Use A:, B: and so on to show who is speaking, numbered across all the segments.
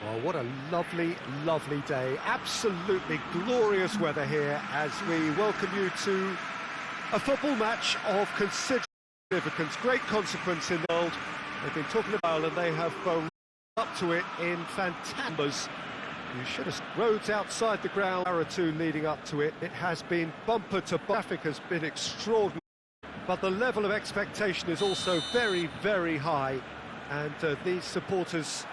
A: Well, what a lovely, lovely day. Absolutely glorious weather here as we welcome you to a football match of considerable significance, great consequence in the world. They've been talking about it and they have up to it in fantastic. You should have roads outside the ground, hour or two leading up to it. It has been bumper to traffic has been extraordinary, but the level of expectation is also very, very high. And these supporters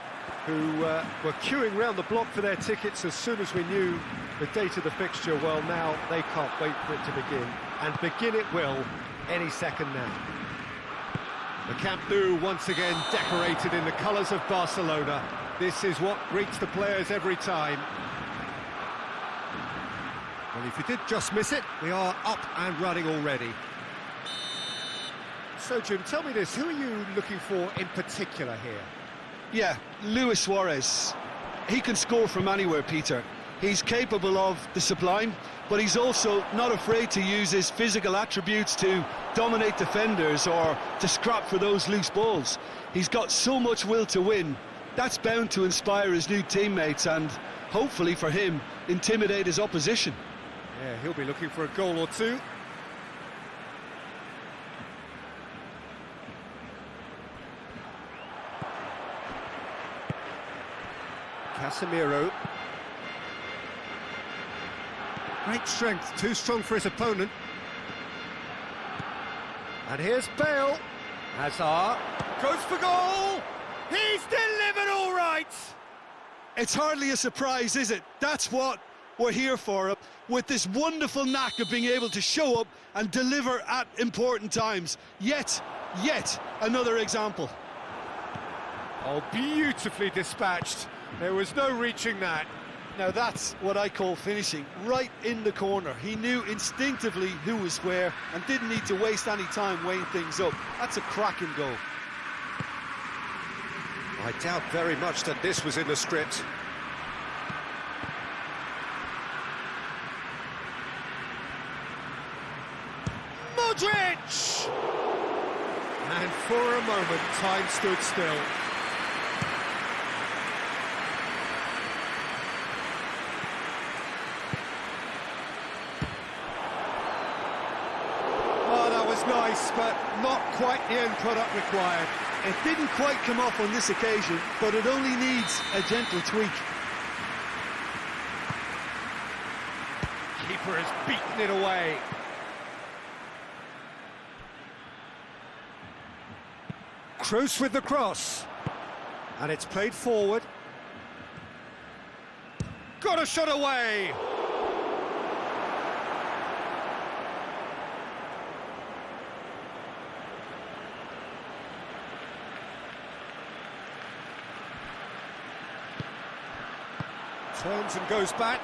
A: who were queuing round the block for their tickets as soon as we knew the date of the fixture, well, now they can't wait for it to begin. And begin it will any second now. The Camp Nou once again decorated in the colours of Barcelona. This is what greets the players every time. Well, if you did just miss it, we are up and running already. So, Jim, tell me this, who are you looking for in particular here?
B: Yeah, Luis Suarez. He can score from anywhere, Peter. He's capable of the sublime, but he's also not afraid to use his physical attributes to dominate defenders or to scrap for those loose balls. He's got so much will to win. That's bound to inspire his new teammates and, hopefully for him, intimidate his opposition.
A: Yeah, he'll be looking for a goal or two. Casemiro. Great strength, too strong for his opponent. And here's Bale. Hazard goes for goal. He's delivered all right.
B: It's hardly a surprise, is it? That's what we're here for, with this wonderful knack of being able to show up and deliver at important times. Yet another example.
A: Oh, beautifully dispatched. There was no reaching that.
B: Now that's what I call finishing, right in the corner. He knew instinctively who was where and didn't need to waste any time weighing things up. That's a cracking goal.
A: I doubt very much that this was in the script. Modric! And for a moment, time stood still. Oh, that was nice, but not quite the end product required.
B: It didn't quite come off on this occasion, but it only needs a gentle tweak.
A: Keeper has beaten it away. Kroos with the cross. And it's played forward. Got a shot away! Turns and goes back.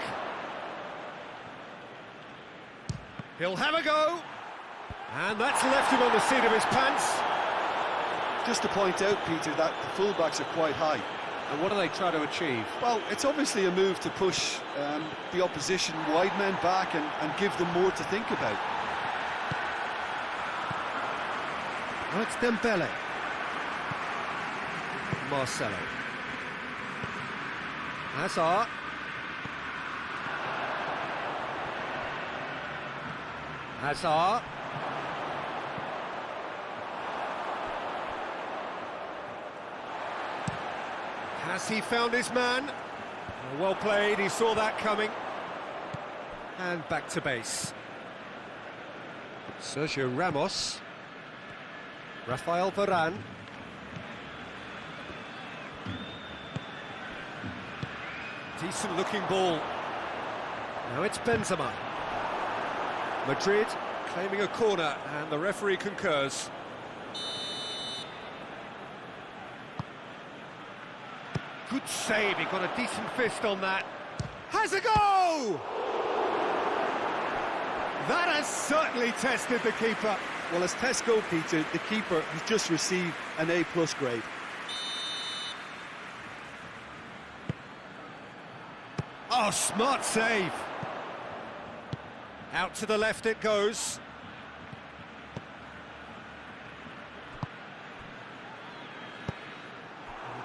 A: He'll have a go. And that's left him on the seat of his pants.
B: Just to point out, Peter, that the fullbacks are quite high.
A: And what do they try to achieve?
B: Well, it's obviously a move to push the opposition wide men back and give them more to think about.
A: Well, it's Dembele. Marcelo. Hazard. Hazard. Has he found his man? Well played, he saw that coming. And back to base. Sergio Ramos. Rafael Varane. Decent looking ball. Now it's Benzema. Madrid claiming a corner, and the referee concurs. Good save, he got a decent fist on that. Has a go! That has certainly tested the keeper.
B: Well, as tests go, Peter, the keeper has just received an A+ grade.
A: Oh, smart save. Out to the left it goes.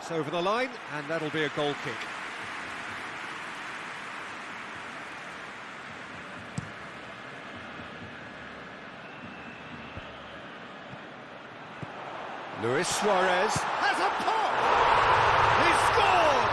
A: It's over the line, and that'll be a goal kick. Luis Suarez has a pop! He scored!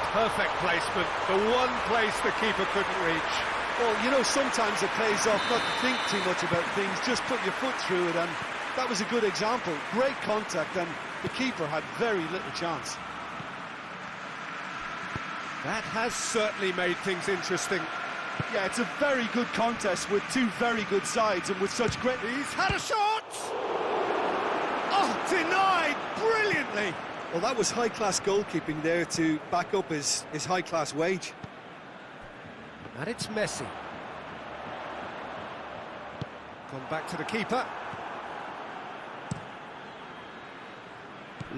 A: Perfect placement, the one place the keeper couldn't reach.
B: Well, you know, sometimes it pays off not to think too much about things, just put your foot through it, and that was a good example. Great contact, and the keeper had very little chance.
A: That has certainly made things interesting.
B: Yeah, it's a very good contest with two very good sides, and with such great...
A: He's had a shot! Oh, denied brilliantly!
B: Well, that was high-class goalkeeping there to back up his high-class wage.
A: And it's Messi. Gone back to the keeper.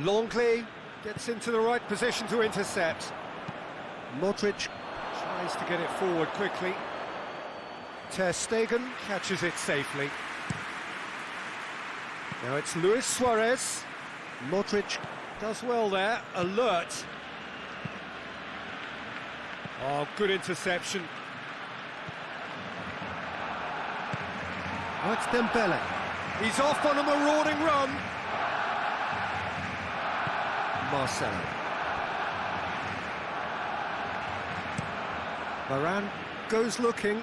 A: Longley gets into the right position to intercept. Modric tries to get it forward quickly. Ter Stegen catches it safely. Now it's Luis Suarez. Modric does well there, alert. Oh, good interception. Oh, it's Dembele. He's off on a marauding run. Marcelo. Varane goes looking.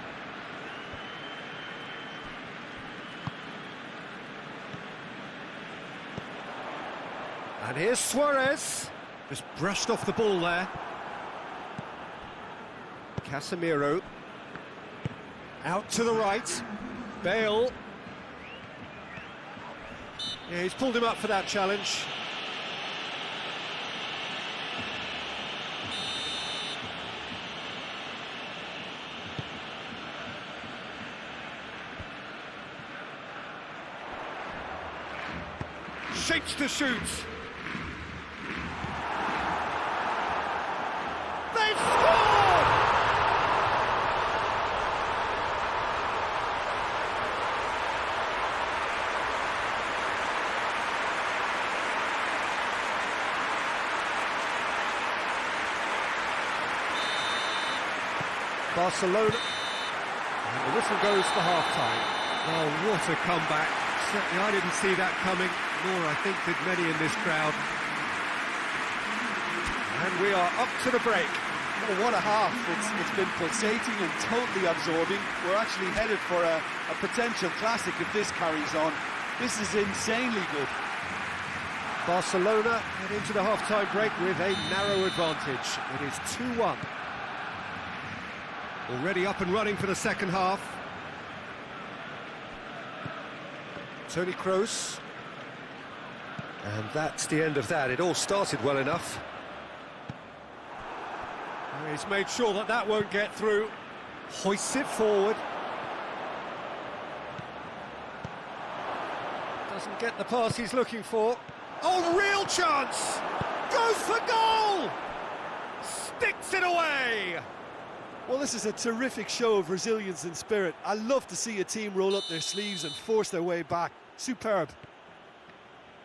A: And here's Suarez. Just brushed off the ball there. Casemiro. Out to the right. Bale. Yeah, he's pulled him up for that challenge. Shapes to shoot. They've scored! Barcelona. And the whistle goes for half-time. Oh, what a comeback. Certainly I didn't see that coming, nor I think did many in this crowd. And we are up to the break.
B: Oh, what a half. It's been pulsating and totally absorbing. We're actually headed for a potential classic if this carries on. This is insanely good.
A: Barcelona head into the half-time break with a narrow advantage. It is 2-1. Already up and running for the second half. Toni Kroos. And that's the end of that. It all started well enough. He's made sure that that won't get through. Hoists it forward. Doesn't get the pass he's looking for. Oh, real chance! Goes for goal! Sticks it away!
B: Well, this is a terrific show of resilience and spirit. I love to see a team roll up their sleeves and force their way back. Superb.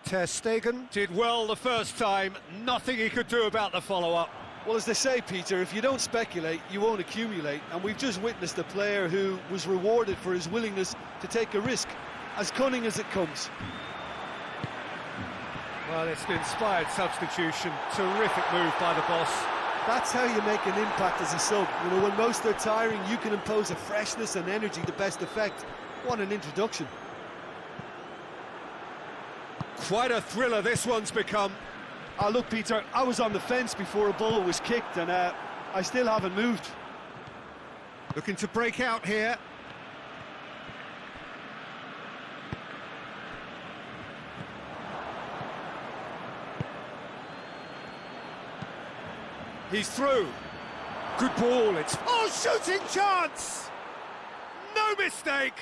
A: Ter Stegen did well the first time. Nothing he could do about the follow-up.
B: Well, as they say, Peter, if you don't speculate, you won't accumulate. And we've just witnessed a player who was rewarded for his willingness to take a risk, as cunning as it comes.
A: Well, it's an inspired substitution. Terrific move by the boss.
B: That's how you make an impact as a sub. You know, when most are tiring, you can impose a freshness and energy to best effect. What an introduction.
A: Quite a thriller this one's become.
B: Oh, look, Peter, I was on the fence before a ball was kicked, and I still haven't moved.
A: Looking to break out here. He's through. Good ball, it's... Oh, shooting chance! No mistake!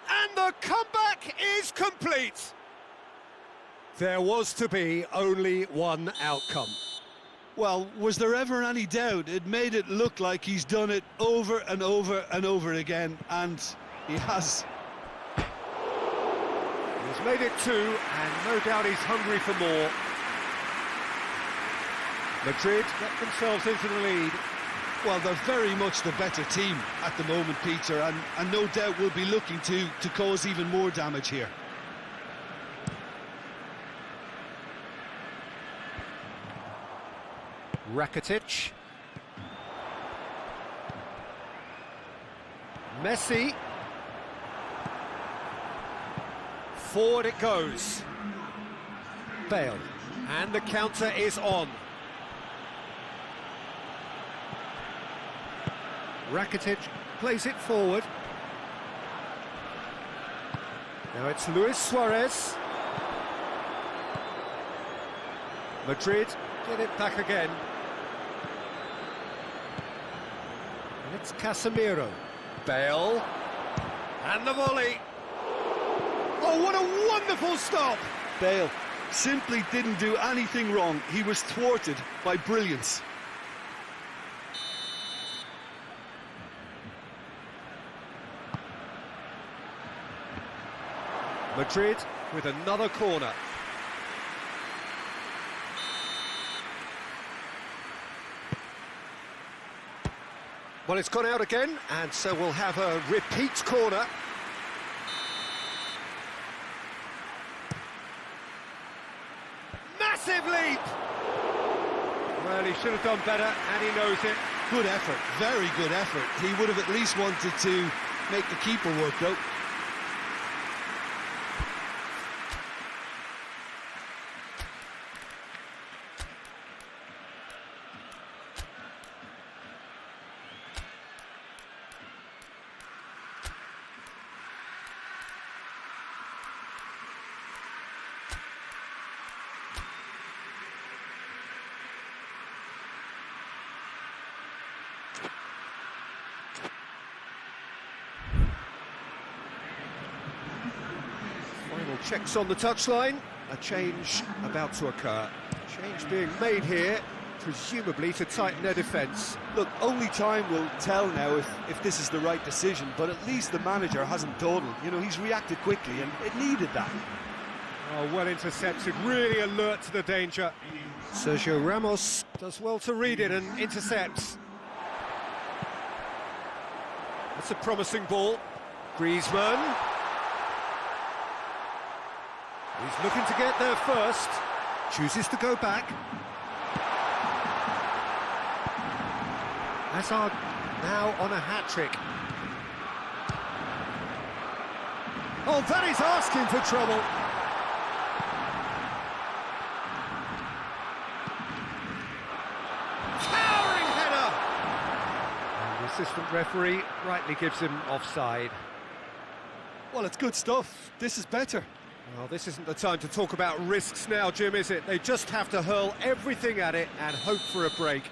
A: And the comeback is complete! There was to be only one outcome.
B: Well, was there ever any doubt? It made it look like he's done it over and over and over again, and he has.
A: He's made it 2, and no doubt he's hungry for more. Madrid get themselves into the lead.
B: Well, they're very much the better team at the moment, Peter, and no doubt will be looking to cause even more damage here.
A: Rakitic. Messi. Forward it goes. Bale. And the counter is on. Rakitic plays it forward. Now it's Luis Suarez. Madrid get it back again. And it's Casemiro. Bale. And the volley. Oh, what a wonderful stop!
B: Bale simply didn't do anything wrong. He was thwarted by brilliance.
A: Madrid with another corner. Well, it's gone out again, and so we'll have a repeat corner. Massive leap! Well, he should have done better, and he knows it.
B: Good effort, very good effort. He would have at least wanted to make the keeper work, though.
A: Final checks on the touchline. A change about to occur. Change being made here, presumably to tighten their defence.
B: Look, only time will tell now if this is the right decision, but at least the manager hasn't dawdled. You know, he's reacted quickly, and it needed that.
A: Oh, well intercepted, really alert to the danger. Sergio Ramos does well to read it and intercepts. That's a promising ball. Griezmann. He's looking to get there first. Chooses to go back. Hazard now on a hat-trick. Oh, that is asking for trouble. Towering header! And the assistant referee rightly gives him offside.
B: Well, it's good stuff. This is better.
A: Well, this isn't the time to talk about risks now, Jim, is it? They just have to hurl everything at it and hope for a break.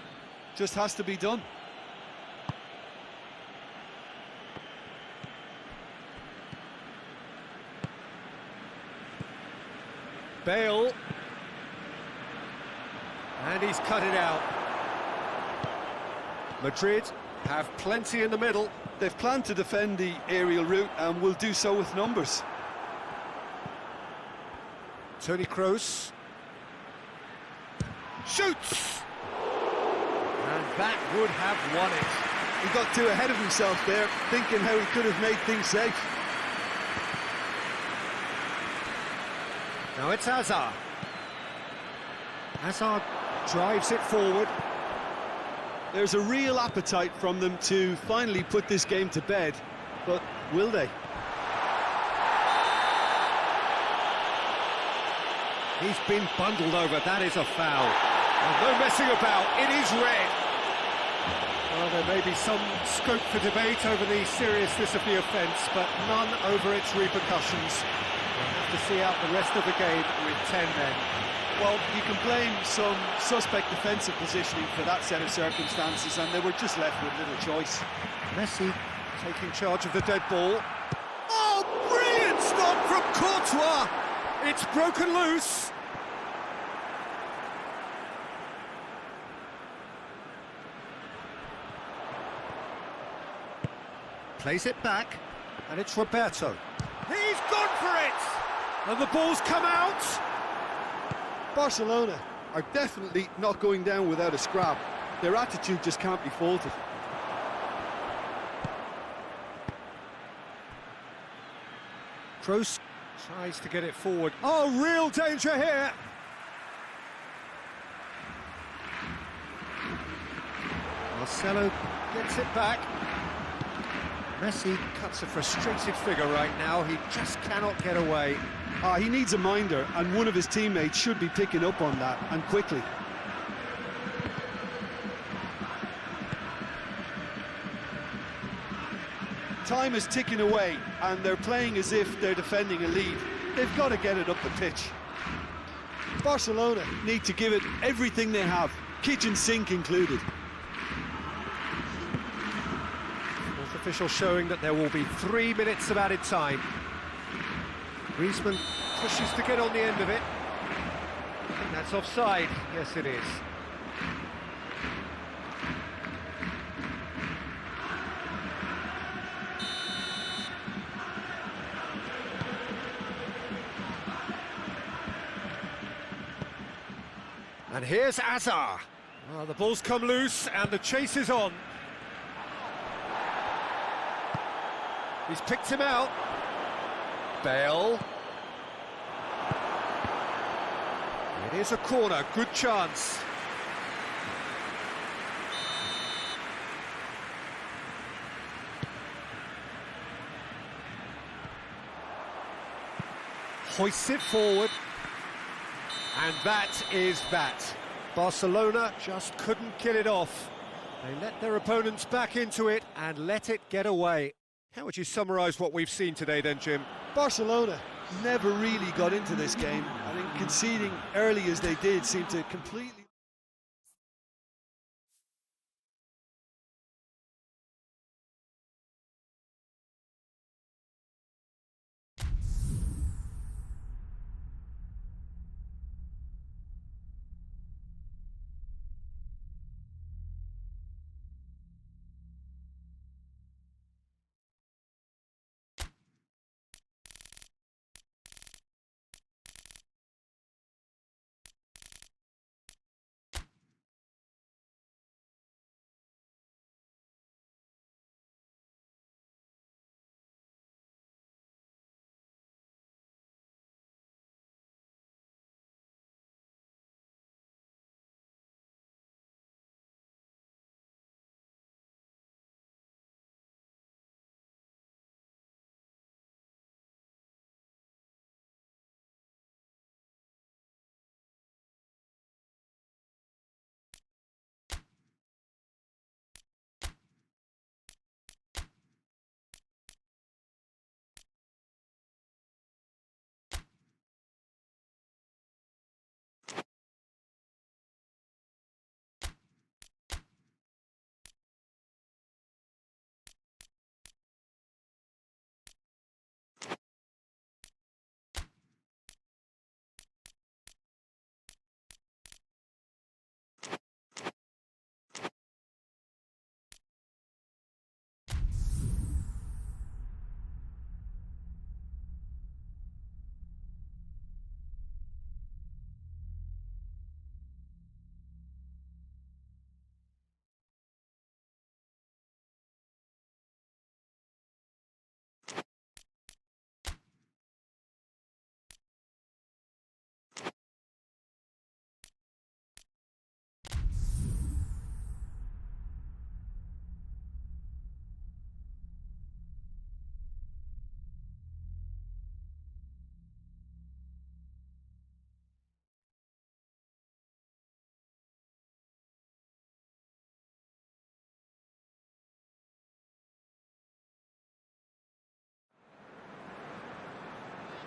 B: Just has to be done.
A: Bale. And he's cut it out. Madrid have plenty in the middle.
B: They've planned to defend the aerial route and will do so with numbers.
A: Toni Kroos shoots, and that would have won it.
B: He got too ahead of himself there, thinking how he could have made things safe.
A: Now it's Hazard. Hazard drives it forward.
B: There's a real appetite from them to finally put this game to bed, but will they?
A: He's been bundled over, that is a foul. Oh, no messing about, it is red. Well, there may be some scope for debate over the seriousness of the offence, but none over its repercussions. We'll have to see out the rest of the game with 10 men.
B: Well, you can blame some suspect defensive positioning for that set of circumstances, and they were just left with little choice.
A: Messi taking charge of the dead ball. Oh, brilliant stop from Courtois! It's broken loose. Plays it back, and it's Roberto. He's gone for it! And the ball's come out!
B: Barcelona are definitely not going down without a scrap. Their attitude just can't be faulted.
A: Kroos tries to get it forward. Oh, real danger here! Marcelo gets it back. Messi cuts a frustrated figure right now. He just cannot get away.
B: He needs a minder, and one of his teammates should be picking up on that, and quickly. Time is ticking away, and they're playing as if they're defending a lead. They've got to get it up the pitch. Barcelona need to give it everything they have, kitchen sink included.
A: Fourth official showing that there will be 3 minutes of added time. Griezmann pushes to get on the end of it. I think that's offside. Yes, it is. And here's Azar. Well, the ball's come loose and the chase is on. He's picked him out. Bale. It is a corner, good chance. Hoists it forward. And that is that. Barcelona just couldn't kill it off. They let their opponents back into it and let it get away. How would you summarise what we've seen today then, Jim?
B: Barcelona never really got into this game. I think conceding early as they did seemed to completely...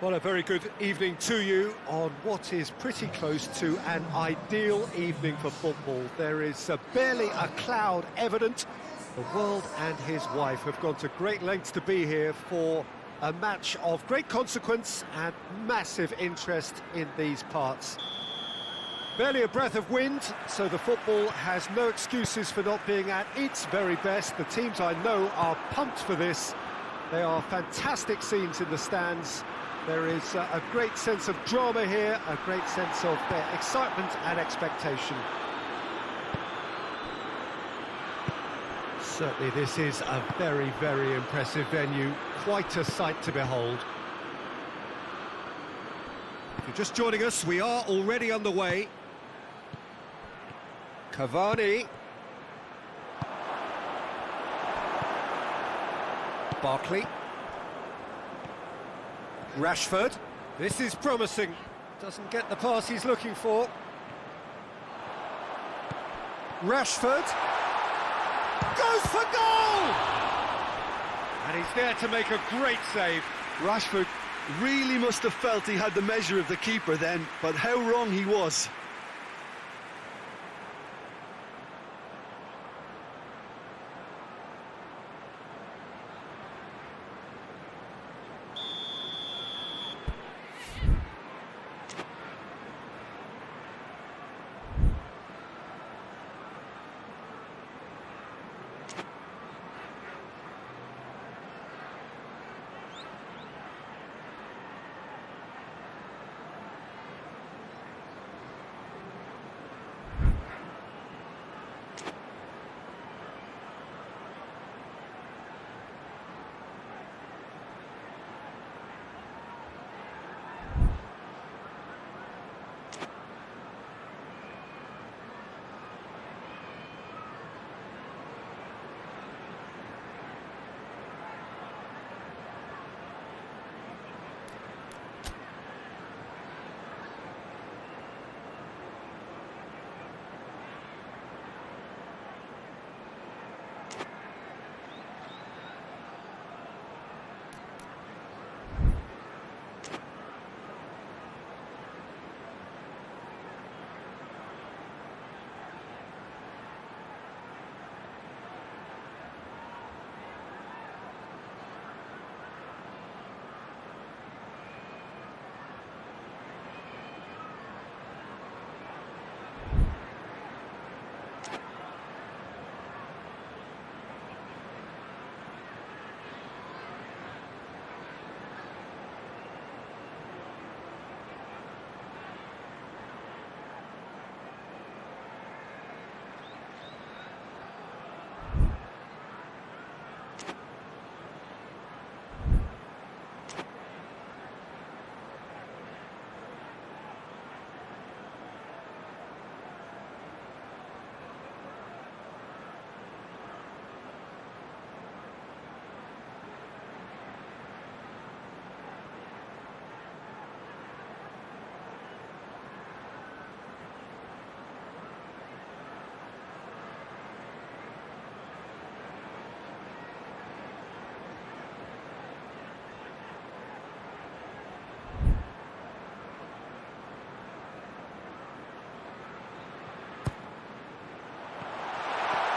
A: Well, a very good evening to you on what is pretty close to an ideal evening for football. There is barely a cloud evident. The world and his wife have gone to great lengths to be here for a match of great consequence and massive interest in these parts. Barely a breath of wind, so the football has no excuses for not being at its very best. The teams I know are pumped for this. They are fantastic scenes in the stands. There is a great sense of drama here, a great sense of excitement and expectation. Certainly this is a very, very impressive venue, quite a sight to behold. If you're just joining us, we are already underway. Cavani. Barkley. Rashford. This is promising. Doesn't get the pass he's looking for. Rashford. Goes for goal! And he's there to make a great save.
B: Rashford really must have felt he had the measure of the keeper then, but how wrong he was.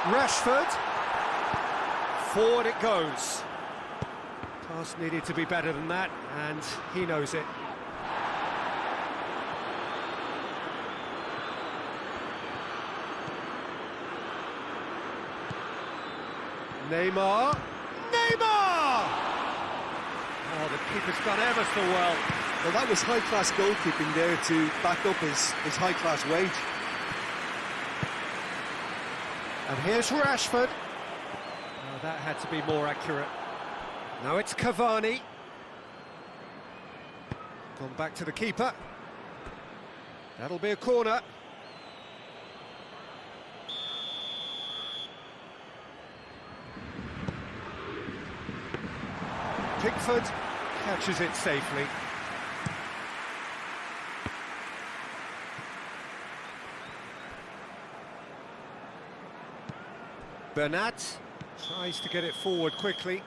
A: Rashford. Forward it goes. Pass needed to be better than that, and he knows it. Neymar. Neymar! Oh, the keeper's done ever so well.
B: Well, that was high-class goalkeeping there to back up his high-class wage.
A: And here's Rashford. Oh, that had to be more accurate. Now it's Cavani. Gone back to the keeper. That'll be a corner. Pickford catches it safely. Bernat tries to get it forward quickly.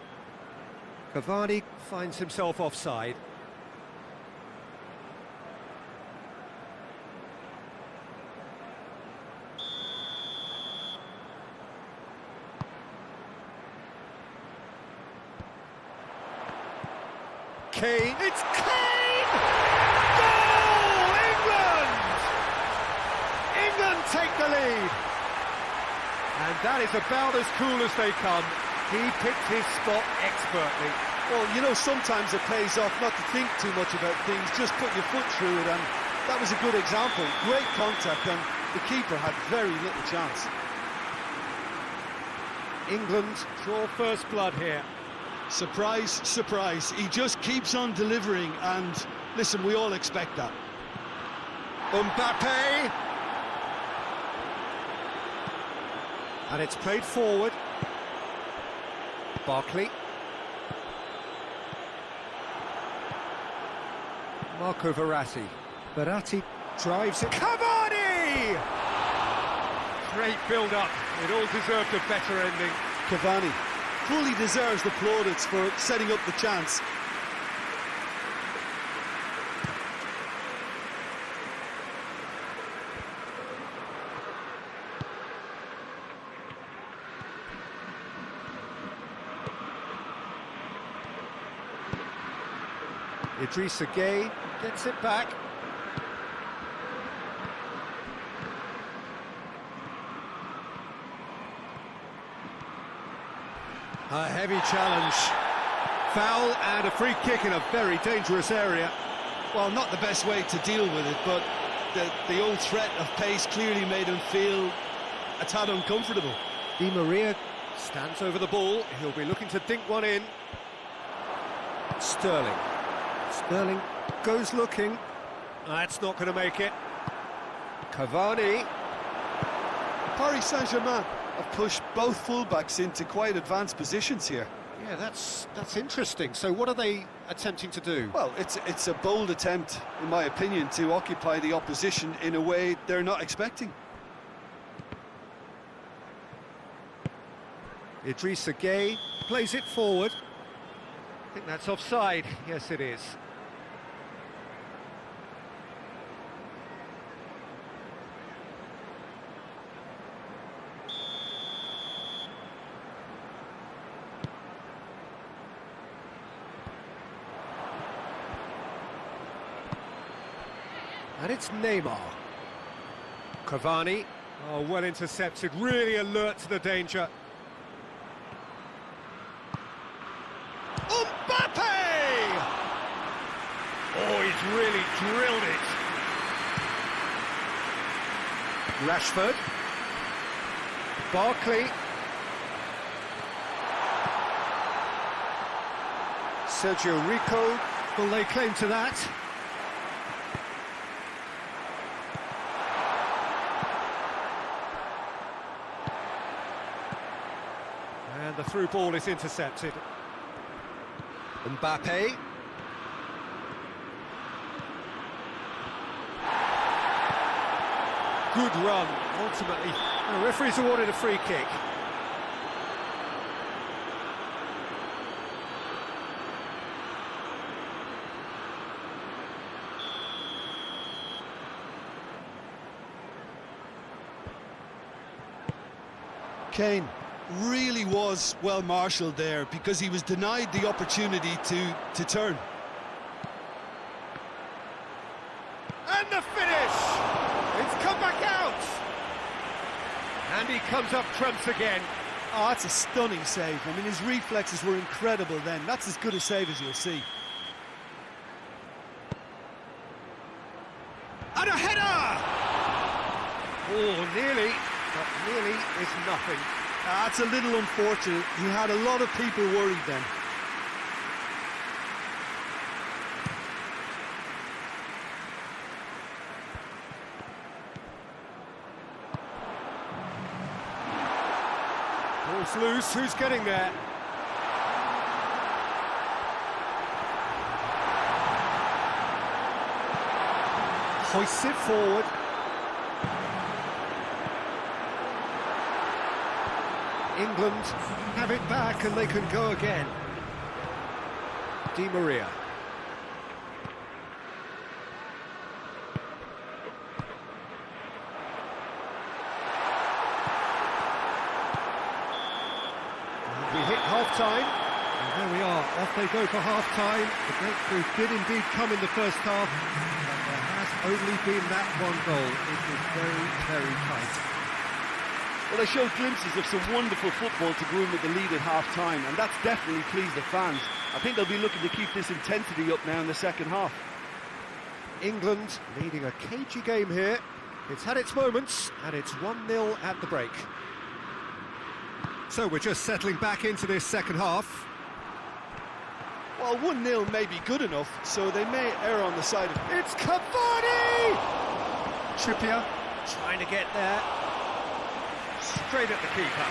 A: Cavani finds himself offside. Kane, it's Kane! Goal! England! England take the lead. And that is about as cool as they come. He picked his spot expertly.
B: Well, you know, sometimes it pays off not to think too much about things, just put your foot through it, and that was a good example. Great contact, and the keeper had very little chance.
A: England draw first blood here.
B: Surprise, surprise. He just keeps on delivering, and listen, we all expect that.
A: Mbappe. And it's played forward. Barkley. Marco Verratti. Verratti drives it. Cavani! Great build-up. It all deserved a better ending.
B: Cavani fully deserves the plaudits for setting up the chance.
A: Idrissa Gueye gets it back. A heavy challenge. Foul and a free kick in a very dangerous area.
B: Well, not the best way to deal with it, but the old threat of pace clearly made him feel a tad uncomfortable.
A: Di Maria stands over the ball. He'll be looking to dink one in. Sterling. Sterling goes looking. That's not going to make it. Cavani.
B: Paris Saint-Germain have pushed both fullbacks into quite advanced positions here.
A: Yeah, that's interesting. So what are they attempting to do?
B: Well, it's a bold attempt, in my opinion, to occupy the opposition in a way they're not expecting.
A: Idrissa Gueye plays it forward. I think that's offside. Yes, it is. And it's Neymar. Cavani. Oh, well intercepted. Really alert to the danger. Mbappe! Oh, he's really drilled it. Rashford. Barkley. Sergio Rico. Will lay claim to that? And the through ball is intercepted. Mbappe. Good run. Ultimately, the referee's awarded a free kick.
B: Kane really was well marshalled there because he was denied the opportunity to turn.
A: And the finish! It's come back out! And he comes up trumps again.
B: Oh, that's a stunning save. I mean, his reflexes were incredible then. That's as good a save as you'll see.
A: And a header! Oh, nearly, but nearly is nothing.
B: That's a little unfortunate. He had a lot of people worried then.
A: Ball's loose, who's getting there? Hoists it forward. England have it back and they can go again. Di Maria. We hit half-time, and there we are, off they go for half-time. The breakthrough did indeed come in the first half, but there has only been that one goal. It was very, very tight.
B: Well, they showed glimpses of some wonderful football to go in with the lead at half-time, and that's definitely pleased the fans. I think they'll be looking to keep this intensity up now in the second half.
A: England leading a cagey game here. It's had its moments, and it's 1-0 at the break. So we're just settling back into this second half.
B: Well, 1-0 may be good enough, so they may err on the side of...
A: It's Cavani! Trippier trying to get there. Straight at the keeper.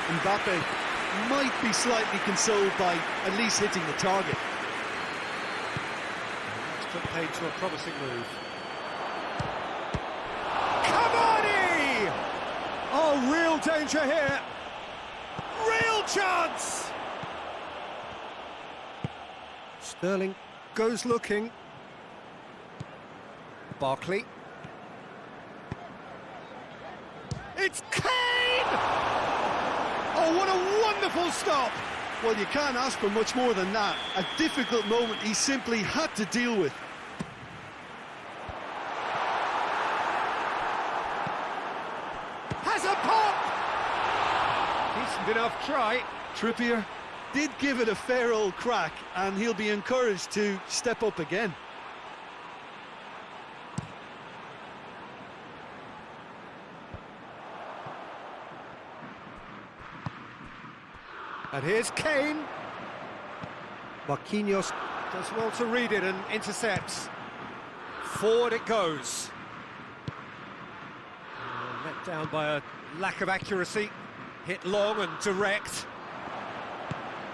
B: Mbappe might be slightly consoled by at least hitting the target.
A: Let's put paid to a promising move. Cavani! Oh, real danger here. Real chance! Sterling goes looking. Barkley. It's Kane!
B: Oh, what a wonderful stop! Well, you can't ask for much more than that. A difficult moment he simply had to deal with.
A: Has a pop! Decent enough try.
B: Trippier did give it a fair old crack, and he'll be encouraged to step up again.
A: And here's Kane. Marquinhos does well to read it and intercepts. Forward it goes. Let down by a lack of accuracy. Hit long and direct.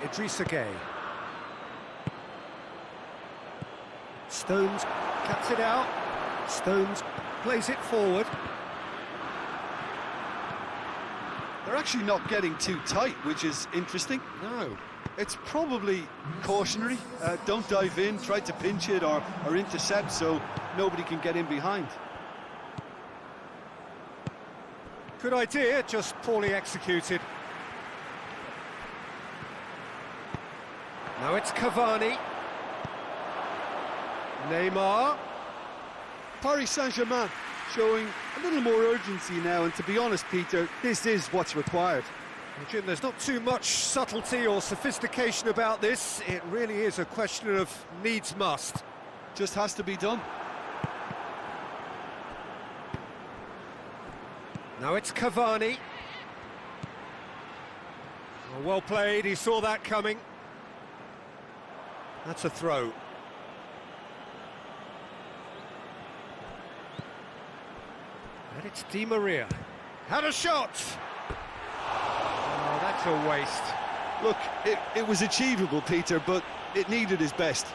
A: Idrissa Gueye. Stones cuts it out. Stones plays it forward.
B: They're actually not getting too tight, which is interesting.
A: No.
B: It's probably cautionary. Don't dive in, try to pinch it or intercept so nobody can get in behind.
A: Good idea, just poorly executed. Now it's Cavani. Neymar.
B: Paris Saint-Germain showing a little more urgency now, and to be honest, Peter, this is what's required.
A: Well, Jim, there's not too much subtlety or sophistication about this. It really is a question of needs must.
B: Just has to be done.
A: Now it's Cavani. Well played, he saw that coming. That's a throw. And it's Di Maria. Had a shot! Oh, that's a waste.
B: Look, it was achievable, Peter, but it needed his best.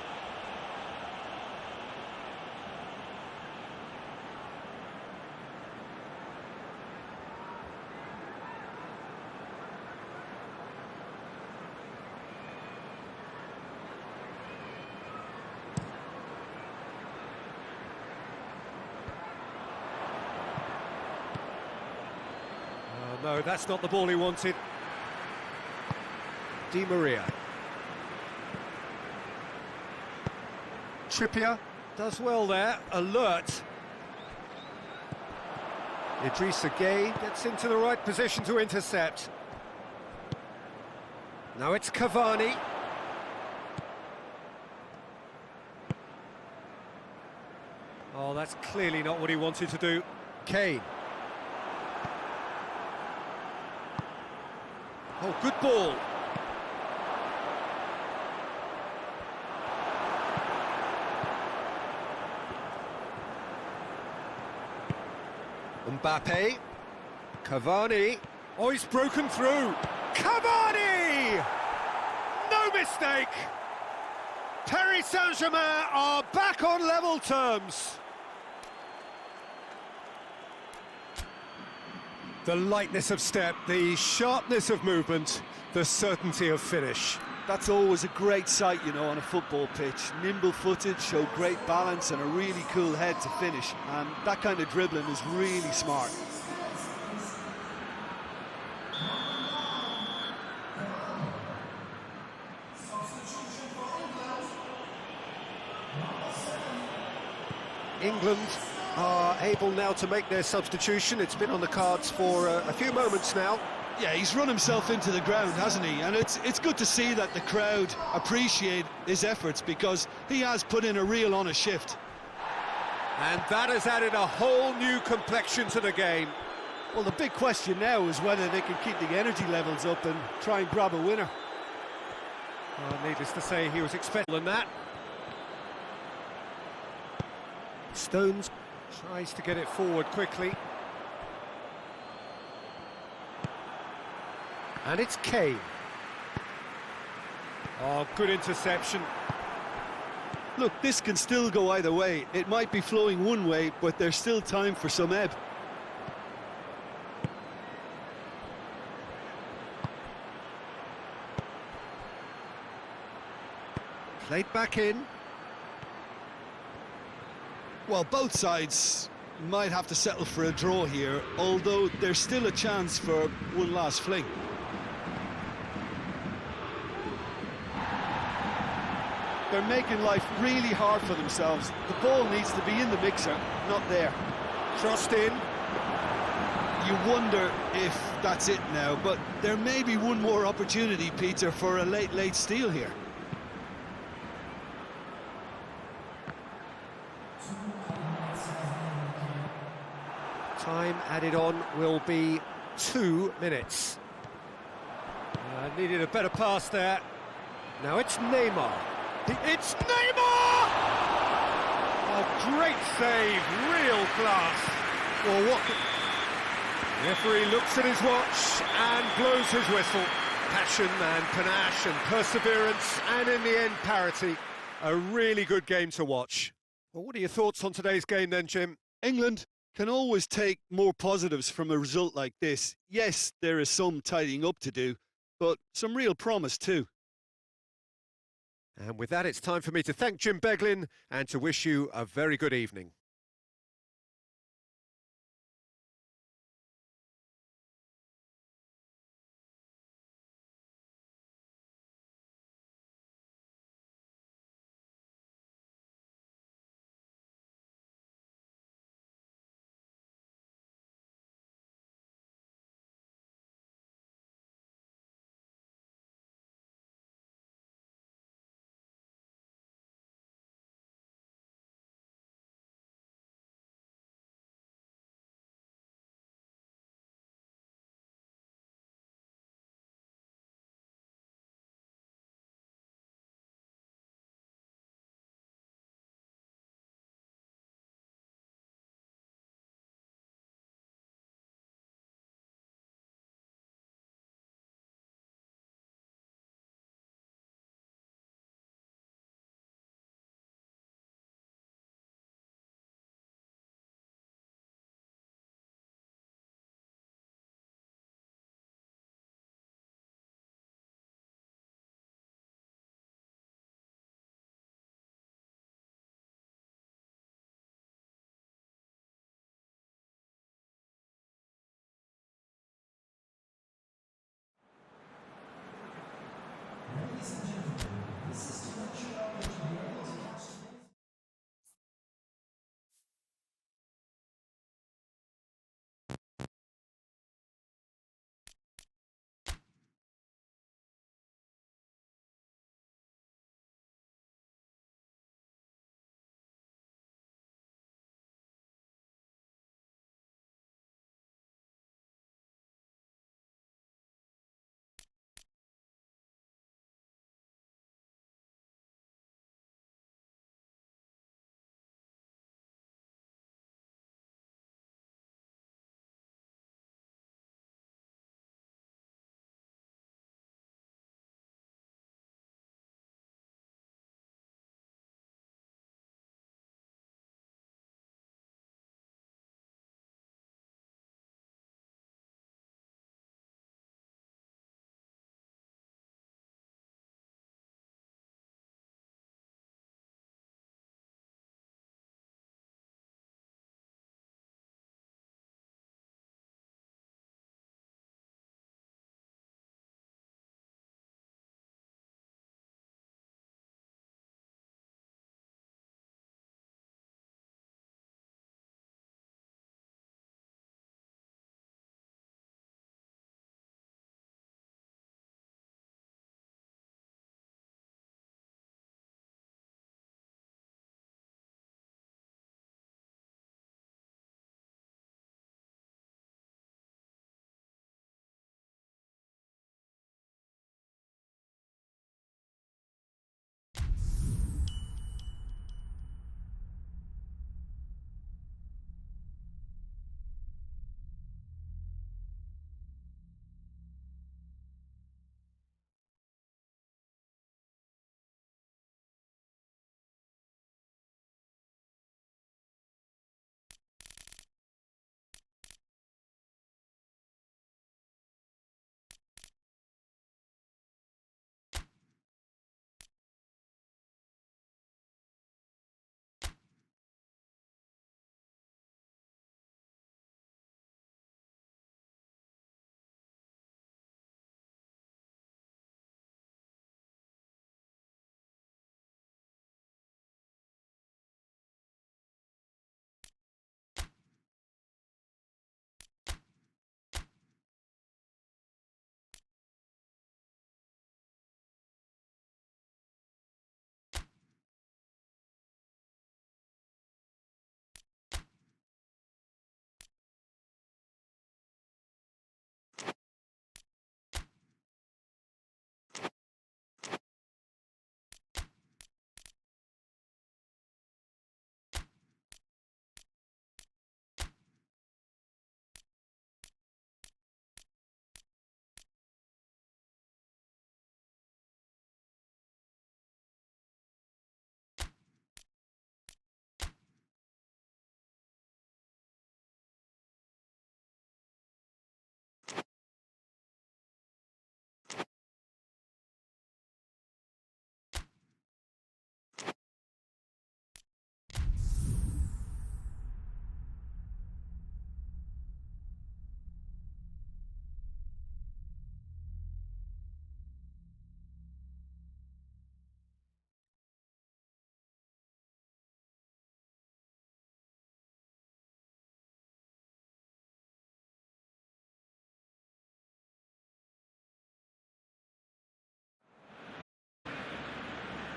A: No, that's not the ball he wanted. Di Maria. Trippier does well there, alert. Idrissa Gueye gets into the right position to intercept. Now it's Cavani. Oh, that's clearly not what he wanted to do. Kane. Oh, good ball. Mbappe. Cavani. Oh, he's broken through. Cavani! No mistake! Paris Saint-Germain are back on level terms. The lightness of step, the sharpness of movement, the certainty of finish.
B: That's always a great sight, you know, on a football pitch. Nimble-footed, show great balance and a really cool head to finish. And that kind of dribbling is really smart.
A: England are able now to make their substitution. It's been on the cards for a few moments now.
B: Yeah, he's run himself into the ground, hasn't he? And it's good to see that the crowd appreciate his efforts, because he has put in a real honest shift.
A: And that has added a whole new complexion to the game.
B: Well, the big question now is whether they can keep the energy levels up and try and grab a winner.
A: Well, needless to say, he was expecting that. Stones tries to get it forward quickly. And it's Kane. Oh, good interception.
B: Look, this can still go either way. It might be flowing one way, but there's still time for some ebb.
A: Played back in.
B: Well, both sides might have to settle for a draw here, although there's still a chance for one last fling. They're making life really hard for themselves. The ball needs to be in the mixer, not there.
A: Crossed in.
B: You wonder if that's it now, but there may be one more opportunity, Peter, for a late steal here.
A: Time added on will be 2 minutes. Needed a better pass there. Now it's Neymar. It's Neymar! A great save, real class. Well, what? The referee looks at his watch and blows his whistle. Passion and panache and perseverance, and in the end, parity. A really good game to watch. Well, what are your thoughts on today's game then, Jim?
B: England can always take more positives from a result like this. Yes, there is some tidying up to do, but some real promise too.
A: And with that, it's time for me to thank Jim Beglin and to wish you a very good evening.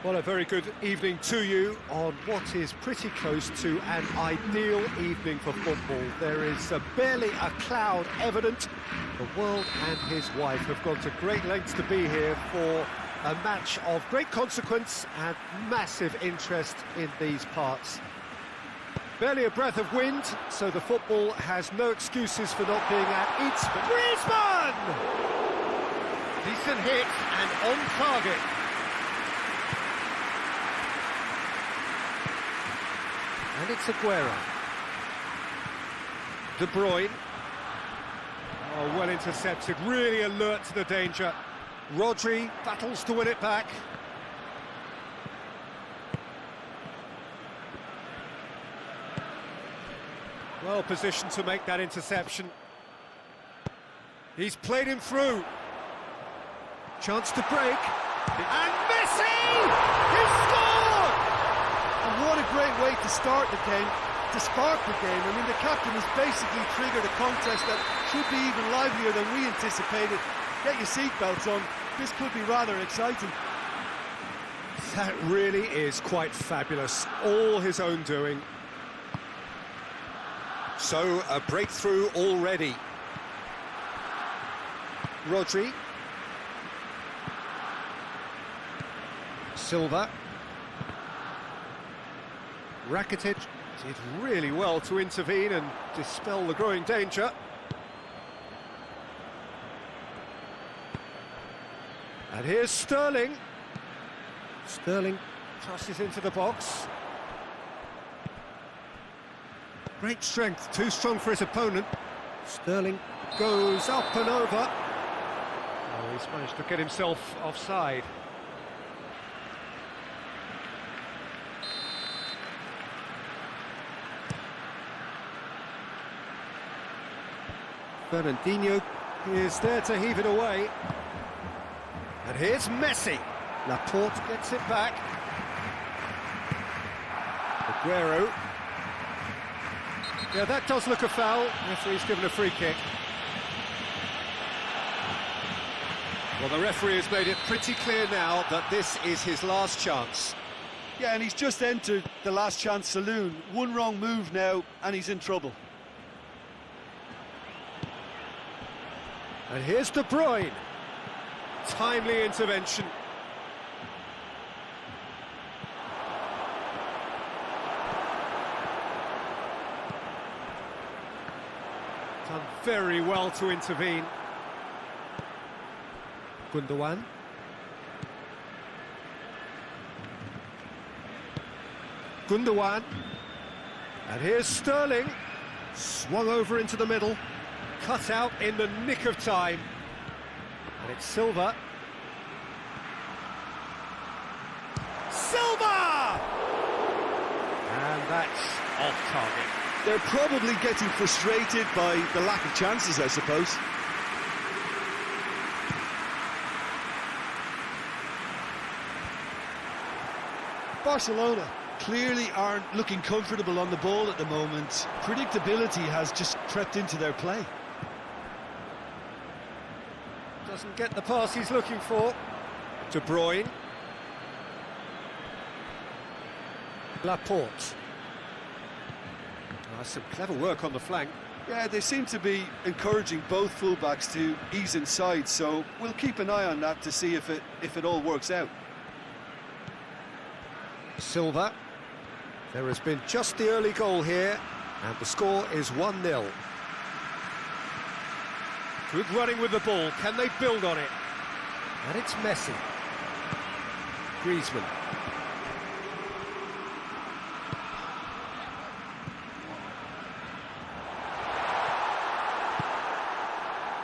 A: Well, a very good evening to you on what is pretty close to an ideal evening for football. There is barely a cloud evident. The world and his wife have gone to great lengths to be here for a match of great consequence and massive interest in these parts. Barely a breath of wind, so the football has no excuses for not being at its... Griezmann! Decent hit and on target. And it's Aguero. De Bruyne. Oh, well intercepted, really alert to the danger. Rodri battles to win it back. Well positioned to make that interception. He's played him through. Chance to break. And Messi! He scored!
B: And what a great way to start the game, to spark the game. I mean, the captain has basically triggered a contest that should be even livelier than we anticipated. Get your seatbelts on, this could be rather exciting.
A: That really is quite fabulous, all his own doing. So, a breakthrough already. Rodri. Silva. Rakitic did really well to intervene and dispel the growing danger. And here's Sterling. Sterling crosses into the box. Great strength, too strong for his opponent. Sterling goes up and over. Oh, he's managed to get himself offside. Fernandinho is there to heave it away. And here's Messi. Laporte gets it back. Aguero. Yeah, that does look a foul. Referee's given a free kick. Well, the referee has made it pretty clear now that this is his last chance.
B: Yeah, and he's just entered the last chance saloon. One wrong move now, and he's in trouble.
A: And here's De Bruyne. Timely intervention. Done very well to intervene. Gundogan. Gundogan. And here's Sterling. Swung over into the middle. Cut out in the nick of time. And it's Silva. Silva! And that's off target.
B: They're probably getting frustrated by the lack of chances, I suppose. Barcelona clearly aren't looking comfortable on the ball at the moment. Predictability has just crept into their play.
A: Doesn't get the pass he's looking for. De Bruyne. Laporte. Some clever work on the flank.
B: Yeah, they seem to be encouraging both fullbacks to ease inside, so we'll keep an eye on that to see if it all works out.
A: Silva. There has been just the early goal here, and the score is 1-0. Good running with the ball. Can they build on it? And it's Messi. Griezmann.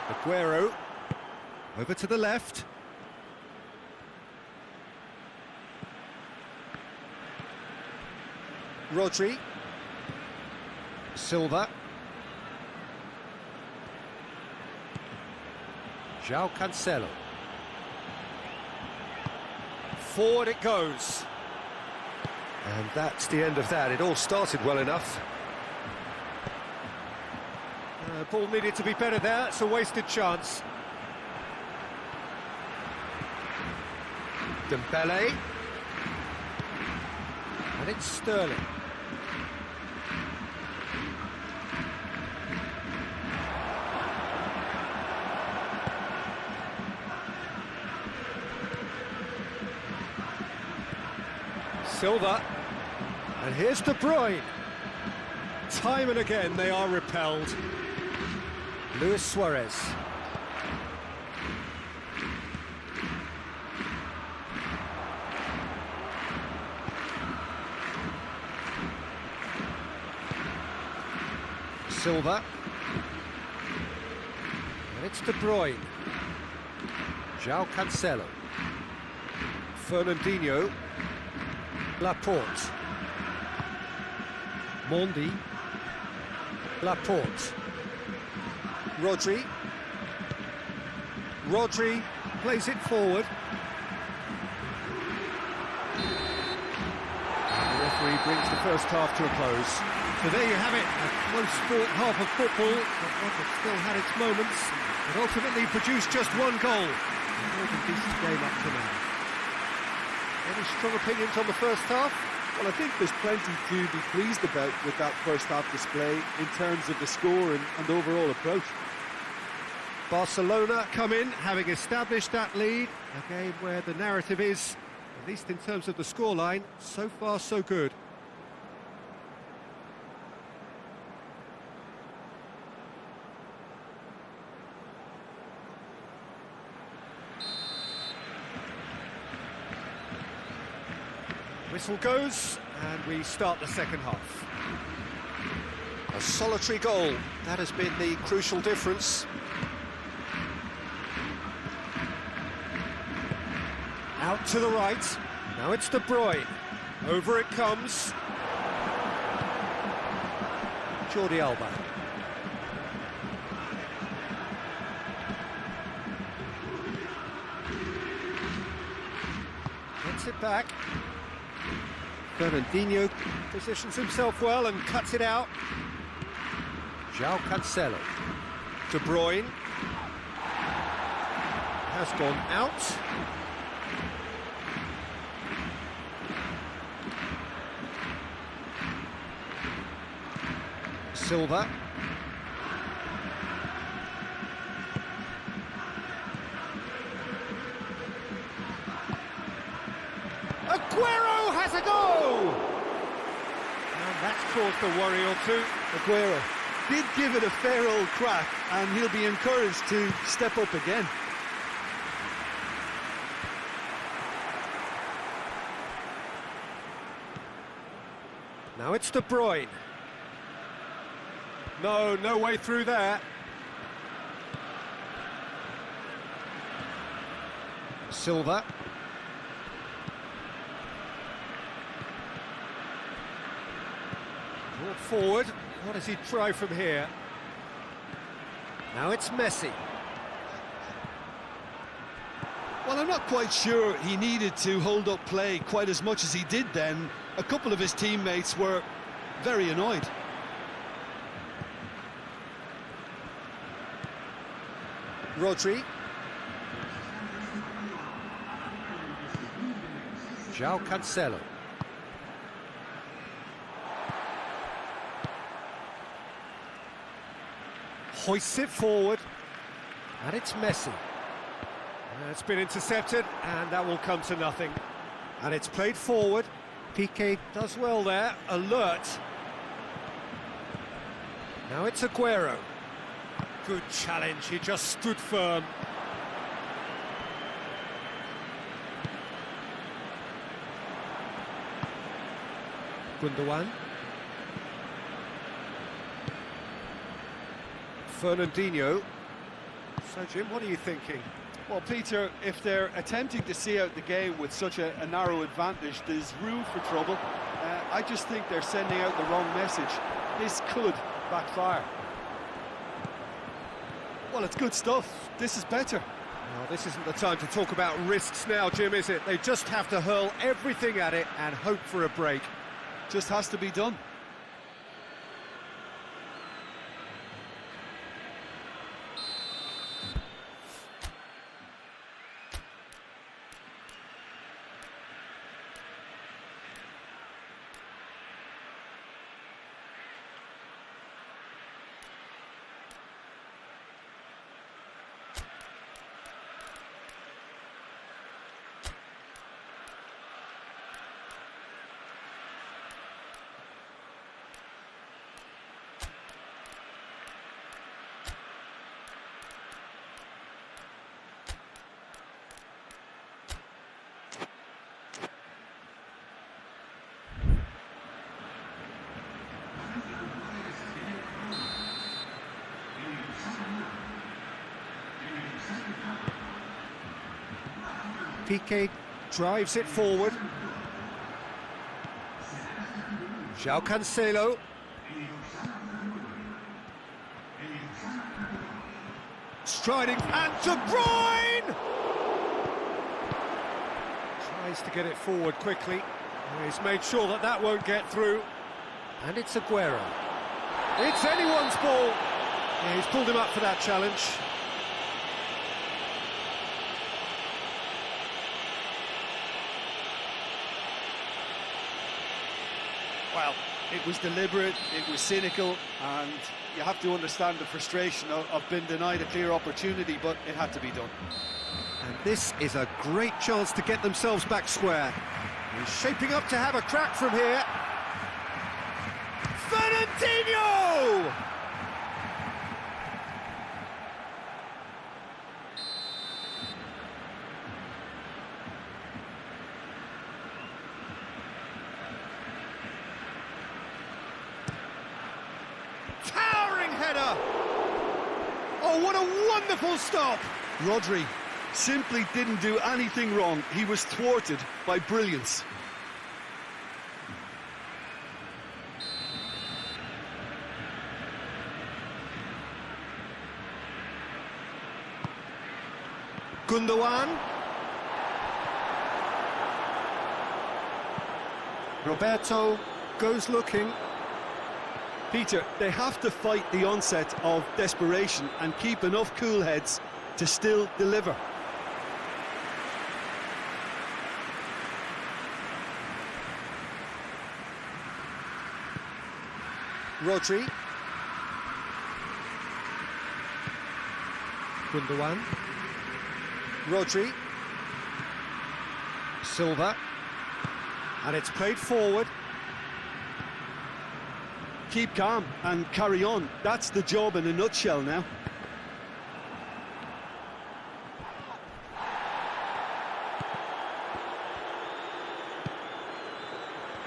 A: Aguero. Over to the left. Rodri. Silva. João Cancelo. Forward it goes. And that's the end of that. It all started well enough. Ball needed to be better there. It's a wasted chance. Dembele. And it's Sterling. Silva. And here's De Bruyne. Time and again they are repelled. Luis Suarez. Silva. And it's De Bruyne. João Cancelo. Fernandinho. Laporte. Mondi. Laporte. Rodri. Rodri plays it forward. The referee brings the first half to a close. So there you have it, a close-fought half of football, but one that still had its moments, but ultimately produced just one goal. A more than decent game up to now. Any strong opinions on the first half?
B: Well, I think there's plenty to be pleased about with that first half display in terms of the score and overall approach.
A: Barcelona come in, having established that lead, a game where the narrative is, at least in terms of the scoreline, so far so good. Whistle goes, and we start the second half. A solitary goal, that has been the crucial difference. Out to the right, now it's De Bruyne. Over it comes. Jordi Alba. Gets it back. Fernandinho positions himself well and cuts it out. João Cancelo. De Bruyne. Has gone out. Silva. Aguero has a go! And that's caused a worry or two.
B: Aguero did give it a fair old crack, and he'll be encouraged to step up again.
A: Now it's De Bruyne. No way through there. Silva. Brought forward. What does he try from here? Now it's Messi.
B: Well, I'm not quite sure he needed to hold up play quite as much as he did then. A couple of his teammates were very annoyed.
A: Rodri. João Cancelo. Hoists it forward. And it's Messi. It's been intercepted, and that will come to nothing. And it's played forward. Piqué does well there, alert. Now it's Aguero. Good challenge, he just stood firm. Gundogan. Fernandinho. So, Jim, what are you thinking?
B: Well, Peter, if they're attempting to see out the game with such a narrow advantage, there's room for trouble. I just think they're sending out the wrong message. This could backfire. Well, it's good stuff. This is better.
A: Well, this isn't the time to talk about risks now, Jim, is it? They just have to hurl everything at it and hope for a break.
B: Just has to be done.
A: Piqué drives it forward. João Cancelo. Striding, and De Bruyne! Tries to get it forward quickly. He's made sure that that won't get through. And it's Aguero. It's anyone's ball. Yeah, he's pulled him up for that challenge.
B: Well, it was deliberate, it was cynical, and you have to understand the frustration of being denied a clear opportunity, but it had to be done.
A: And this is a great chance to get themselves back square. He's shaping up to have a crack from here. Fernandinho! Towering header! Oh, what a wonderful stop!
B: Rodri simply didn't do anything wrong. He was thwarted by brilliance.
A: Gundogan. Roberto goes looking.
B: Peter, they have to fight the onset of desperation and keep enough cool heads to still deliver.
A: Rodri. Gundogan. Rodri. Silva. And it's played forward.
B: Keep calm and carry on. That's the job in a nutshell now.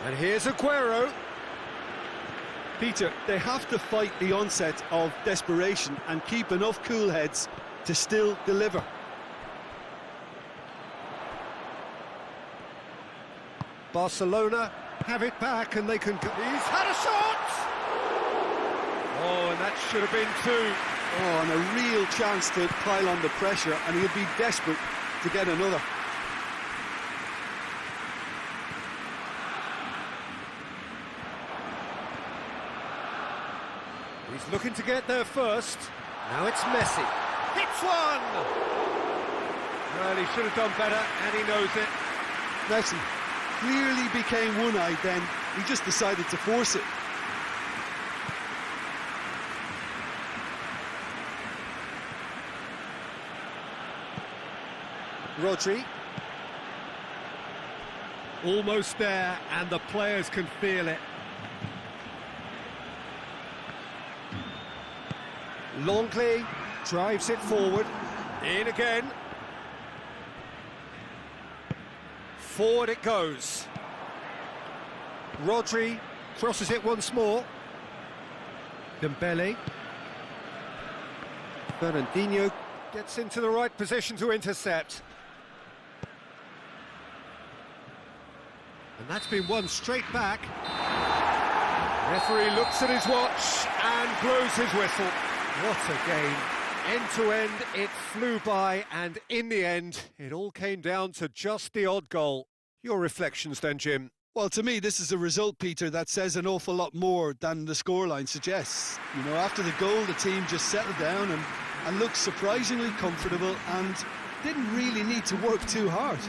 A: And here's Aguero.
B: Peter, they have to fight the onset of desperation and keep enough cool heads to still deliver.
A: Barcelona have it back and they can go. He's had a shot! Oh, and that should have been two.
B: Oh, and a real chance to pile on the pressure, and he'll be desperate to get another.
A: He's looking to get there first. Now it's Messi. Hits one! Well, he should have done better, and he knows it.
B: Messi clearly became one-eyed then. He just decided to force it.
A: Rodri. Almost there, and the players can feel it. Longley drives it forward. In again. Forward it goes. Rodri crosses it once more. Dembele. Fernandinho gets into the right position to intercept. And that's been won straight back. Referee looks at his watch and blows his whistle. What a game. End to end, it flew by, and in the end, it all came down to just the odd goal. Your reflections then, Jim?
B: Well, to me, this is a result, Peter, that says an awful lot more than the scoreline suggests. You know, after the goal, the team just settled down and looked surprisingly comfortable and didn't really need to work too hard.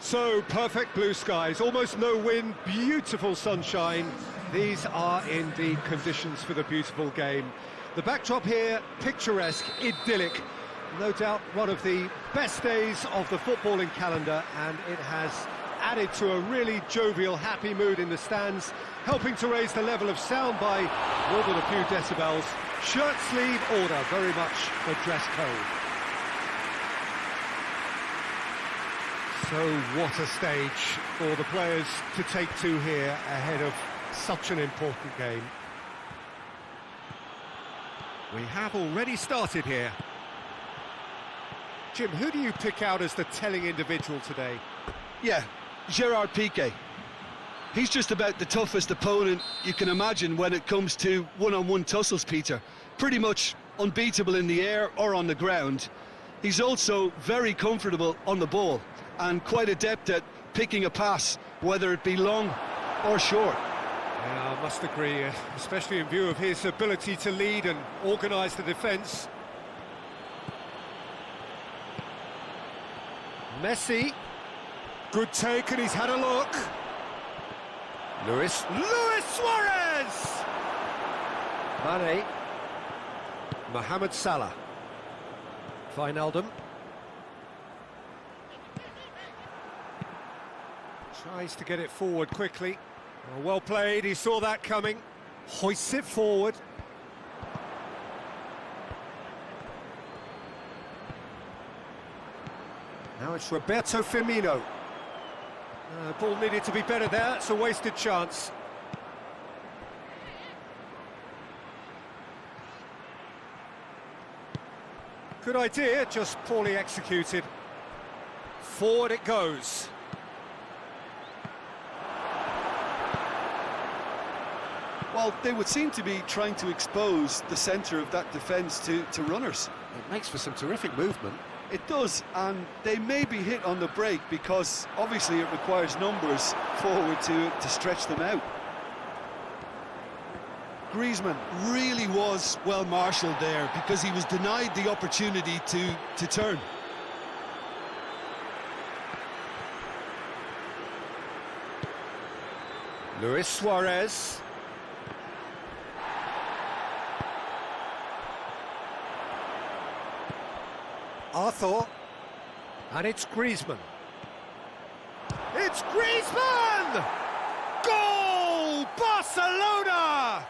A: So, perfect blue skies, almost no wind, beautiful sunshine. These are indeed conditions for the beautiful game. The backdrop here, picturesque, idyllic. No doubt one of the best days of the footballing calendar, and it has added to a really jovial, happy mood in the stands, helping to raise the level of sound by more than a few decibels. Shirt sleeve order, very much the dress code. So what a stage for the players to take to here ahead of such an important game. We have already started here. Jim, who do you pick out as the telling individual today?
B: Yeah, Gerard Piqué. He's just about the toughest opponent you can imagine when it comes to one-on-one tussles, Peter. Pretty much unbeatable in the air or on the ground. He's also very comfortable on the ball and quite adept at picking a pass, whether it be long or short.
A: Yeah, I must agree, especially in view of his ability to lead and organise the defence. Messi, good take, and he's had a look. Luis Suarez! Mane. Mohamed Salah. Wijnaldum. Tries to get it forward quickly. Well played, he saw that coming. Hoists it forward. Now it's Roberto Firmino. Ball needed to be better there, it's a wasted chance. Good idea, just poorly executed. Forward it goes.
B: Well, they would seem to be trying to expose the centre of that defence to runners.
A: It makes for some terrific movement.
B: It does, and they may be hit on the break because obviously it requires numbers forward to stretch them out. Griezmann really was well marshalled there because he was denied the opportunity to turn.
A: Luis Suarez. Arthur, and it's Griezmann. It's Griezmann! Goal! Barcelona!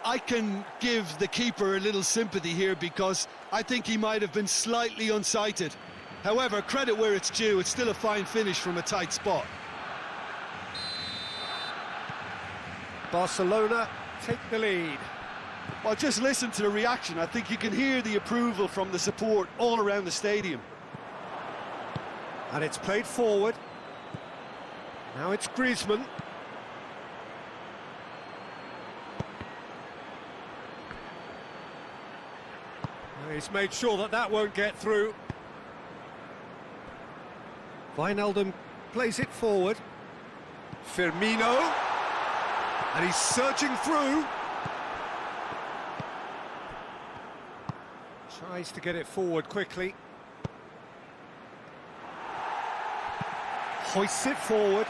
B: I can give the keeper a little sympathy here because I think he might have been slightly unsighted. However, credit where it's due, it's still a fine finish from a tight spot.
A: Barcelona take the lead.
B: Well, just listen to the reaction. I think you can hear the approval from the support all around the stadium.
A: And it's played forward. Now it's Griezmann. He's made sure that that won't get through. Wijnaldum plays it forward. Firmino. And he's surging through. Tries to get it forward quickly. Hoists it forward.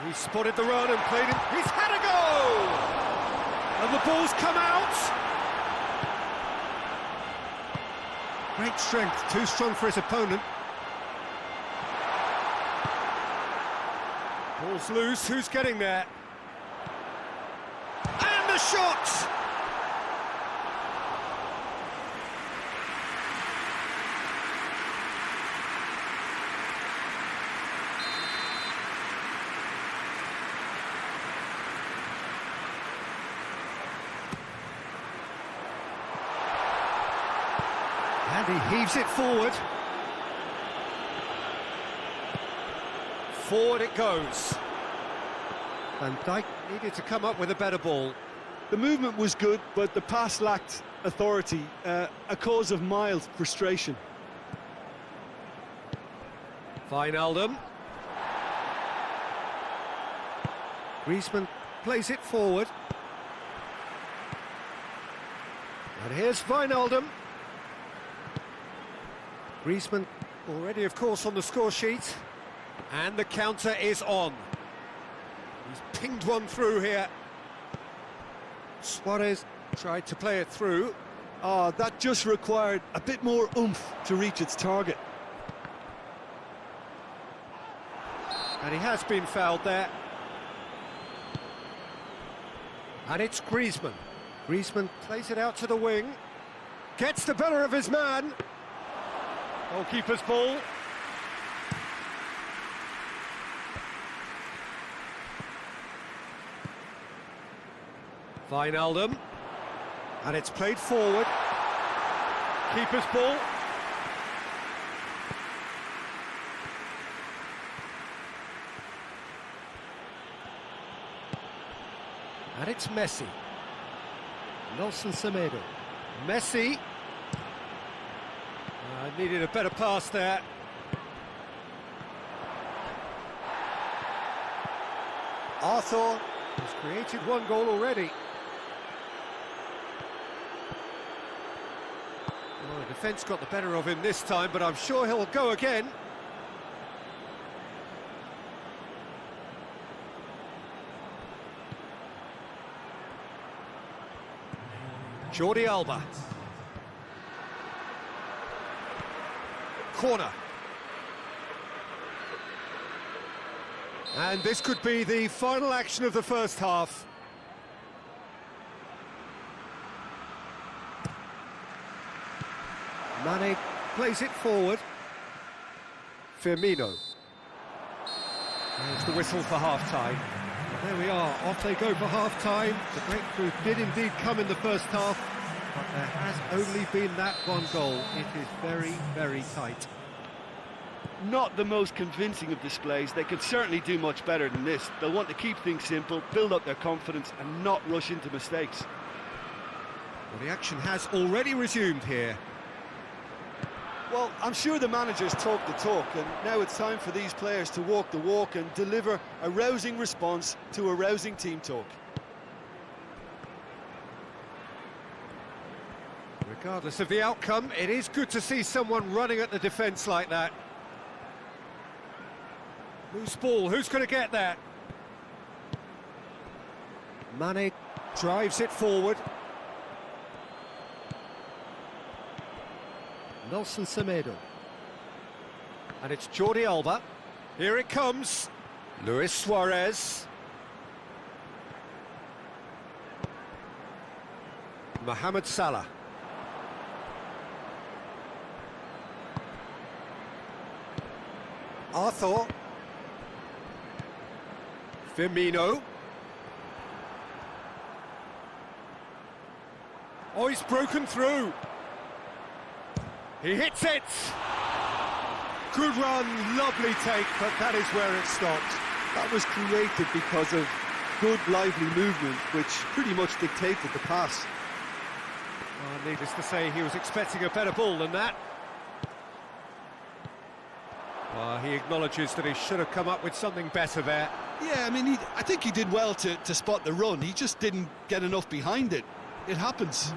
A: He spotted the run and played it. He's had a go! And the ball's come out. Great strength, too strong for his opponent. Ball's loose, who's getting there? And the shot! And he heaves it forward. Forward it goes. Van Dijk needed to come up with a better ball.
B: The movement was good, but the pass lacked authority, a cause of mild frustration.
A: Wijnaldum. Griezmann plays it forward. And here's Wijnaldum. Griezmann already, of course, on the score sheet. And the counter is on. He's pinged one through here. Suarez tried to play it through.
B: Oh, that just required a bit more oomph to reach its target.
A: And he has been fouled there. And it's Griezmann. Griezmann plays it out to the wing. Gets the better of his man. Goalkeeper's ball. Wijnaldum. And it's played forward. Keeper's ball. And it's Messi. Nelson Semedo. Messi. Needed a better pass there. Arthur has created one goal already. Well, the defence got the better of him this time, but I'm sure he'll go again. Jordi Alba. Corner. And this could be the final action of the first half. Mane plays it forward. Firmino. There's the whistle for half-time. There we are, off they go for half-time. The breakthrough did indeed come in the first half, but there has only been that one goal. It is very, very tight.
B: Not the most convincing of displays. They could certainly do much better than this. They'll want to keep things simple, build up their confidence and not rush into mistakes.
A: Well, the action has already resumed here.
B: Well, I'm sure the managers talk the talk, and now it's time for these players to walk the walk and deliver a rousing response to a rousing team talk.
A: Regardless of the outcome, it is good to see someone running at the defence like that. Loose ball, who's going to get that? Mane drives it forward. Nelson Semedo. And it's Jordi Alba. Here it comes. Luis Suarez. Mohamed Salah. Arthur. Firmino. Oh, he's broken through. He hits it! Good run, lovely take, but that is where it stopped.
B: That was created because of good, lively movement, which pretty much dictated the pass.
A: Oh, needless to say, he was expecting a better ball than that. Well, he acknowledges that he should have come up with something better there.
B: Yeah, I mean, I think he did well to spot the run. He just didn't get enough behind it. It happens.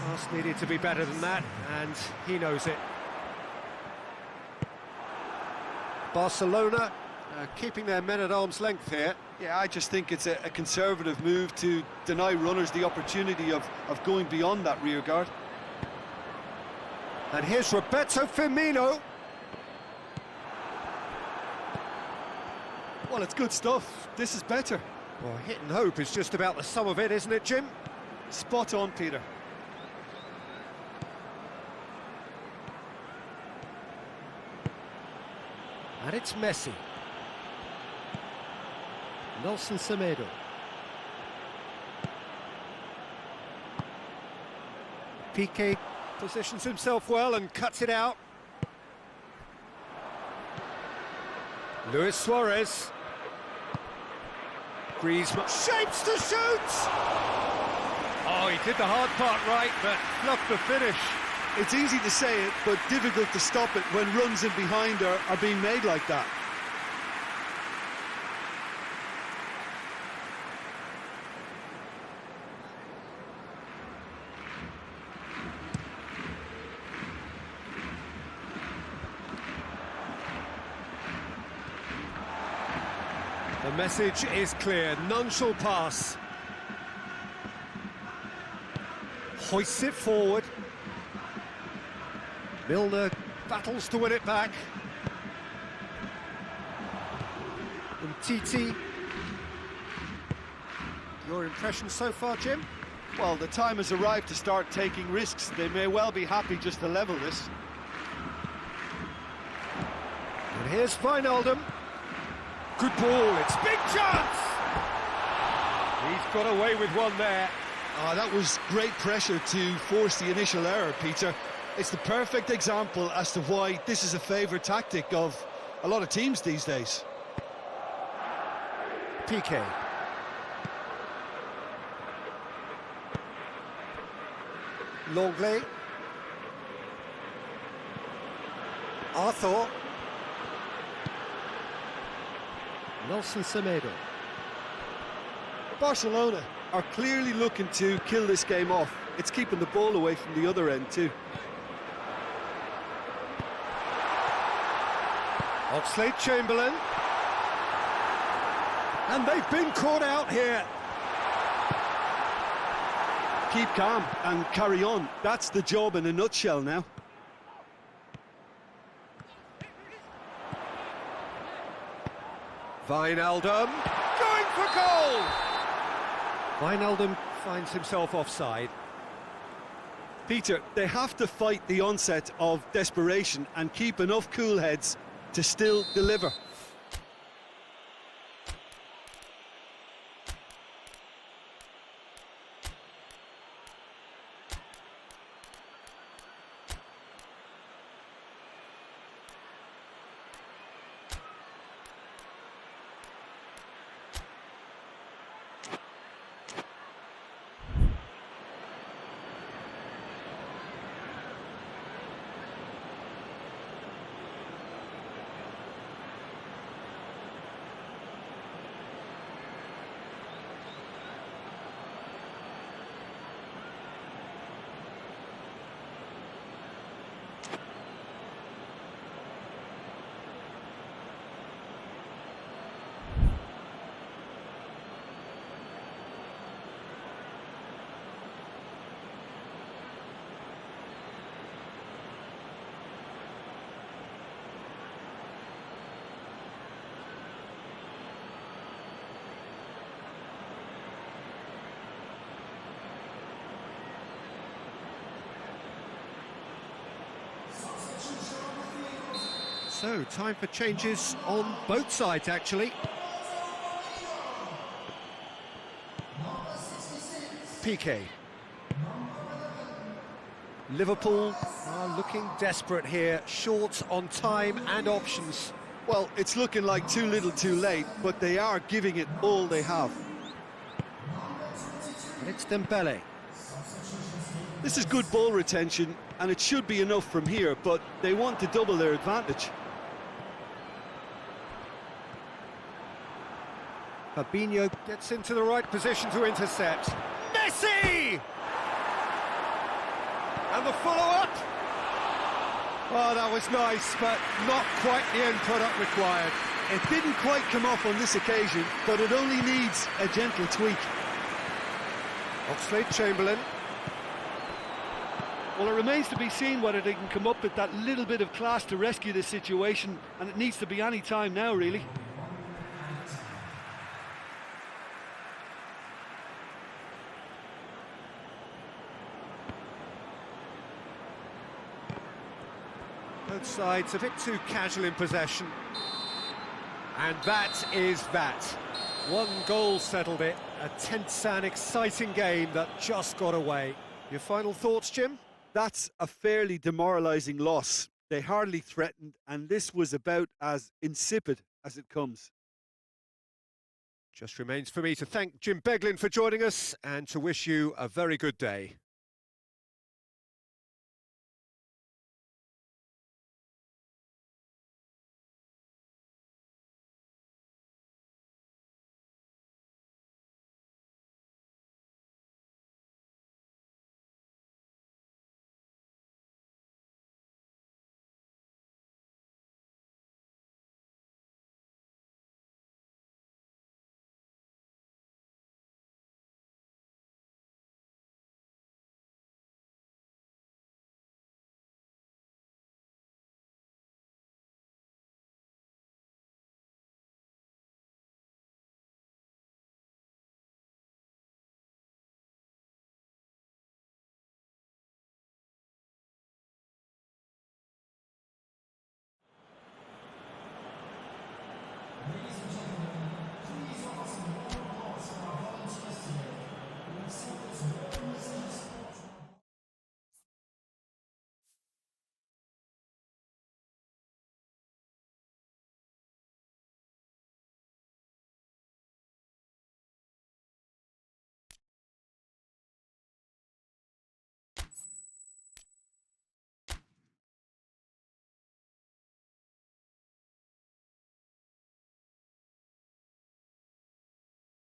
A: Pass needed to be better than that, and he knows it. Barcelona keeping their men at arm's length here.
B: Yeah, I just think it's a conservative move to deny runners the opportunity of going beyond that rear guard.
A: And here's Roberto Firmino.
B: Well, it's good stuff. This is better.
A: Well, hit and hope is just about the sum of it, isn't it, Jim?
B: Spot on, Peter.
A: And it's Messi. Nelson Semedo. Piqué positions himself well and cuts it out. Luis Suarez. Griezmann shapes to shoot! Oh, he did the hard part right, but fluffed the finish.
B: It's easy to say it, but difficult to stop it when runs in behind are being made like that.
A: The message is clear, none shall pass. Hoists it forward. Milner battles to win it back. Titi. Your impression so far, Jim?
B: Well, the time has arrived to start taking risks. They may well be happy just to level this.
A: And here's Wijnaldum. Good ball, it's big chance! He's got away with one there.
B: That was great pressure to force the initial error, Peter. It's the perfect example as to why this is a favourite tactic of a lot of teams these days.
A: PK. Longley. Arthur. Nelson Semedo.
B: Barcelona are clearly looking to kill this game off. It's keeping the ball away from the other end too.
A: Oxlade-Chamberlain. And they've been caught out here.
B: Keep calm and carry on. That's the job in a nutshell now.
A: Wijnaldum going for goal! Wijnaldum finds himself offside.
B: Peter, they have to fight the onset of desperation and keep enough cool heads to still deliver.
A: So, time for changes on both sides, actually. PK. Liverpool are looking desperate here, short on time and options.
B: Well, it's looking like too little too late, but they are giving it all they have.
A: And it's Dembele.
B: This is good ball retention, and it should be enough from here, but they want to double their advantage.
A: Fabinho gets into the right position to intercept. Messi! And the follow-up. Oh, that was nice, but not quite the end product required.
B: It didn't quite come off on this occasion, but it only needs a gentle tweak.
A: Oxlade-Chamberlain.
B: Well, it remains to be seen whether they can come up with that little bit of class to rescue this situation, and it needs to be any time now, really.
A: Both sides a bit too casual in possession. And that is that. One goal settled it. A tense and exciting game that just got away. Your final thoughts, Jim?
B: That's a fairly demoralising loss. They hardly threatened, and this was about as insipid as it comes.
A: Just remains for me to thank Jim Beglin for joining us and to wish you a very good day.